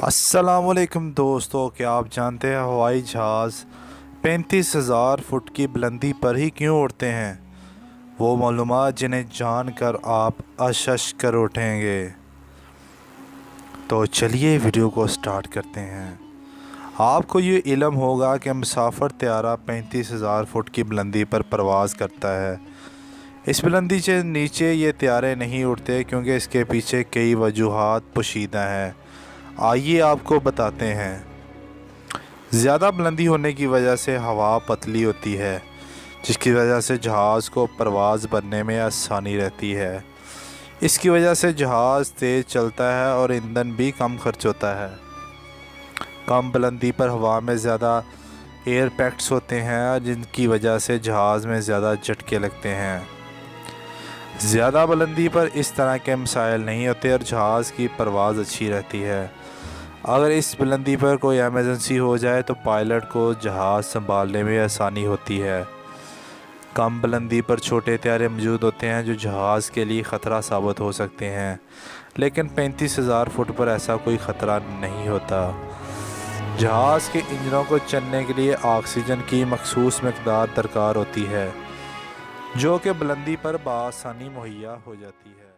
अस्सलाम वालेकुम दोस्तों, क्या आप जानते हैं हवाई जहाज़ 35,000 फुट की बुलंदी पर ही क्यों उड़ते हैं? वो मालूमात जिन्हें जानकर आप अशश कर उठेंगे। तो चलिए वीडियो को स्टार्ट करते हैं। आपको ये इल्म होगा कि मुसाफिर त्यारा 35,000 फुट की बुलंदी पर परवाज़ करता है। इस बुलंदी से नीचे ये त्यारे नहीं उड़ते क्योंकि इसके पीछे कई वजूहात पोशीदा हैं। आइए आपको बताते हैं। ज़्यादा बुलंदी होने की वजह से हवा पतली होती है, जिसकी वजह से जहाज़ को परवाज़ भरने में आसानी रहती है। इसकी वजह से जहाज़ तेज़ चलता है और ईंधन भी कम खर्च होता है। कम बुलंदी पर हवा में ज़्यादा एयर पैक्ट्स होते हैं, जिनकी वजह से जहाज़ में ज़्यादा झटके लगते हैं। ज़्यादा बुलंदी पर इस तरह के मसाइल नहीं होते और जहाज़ की परवाज़ अच्छी रहती है। अगर इस बुलंदी पर कोई एमरजेंसी हो जाए तो पायलट को जहाज़ संभालने में आसानी होती है। कम बुलंदी पर छोटे त्यारे मौजूद होते हैं जो जहाज़ के लिए ख़तरा साबित हो सकते हैं, लेकिन 35,000 फुट पर ऐसा कोई ख़तरा नहीं होता। जहाज़ के इंजनों को चलने के लिए ऑक्सीजन की मखसूस मकदार दरकार होती है, जो कि बुलंदी पर बआसानी मुहैया हो जाती है।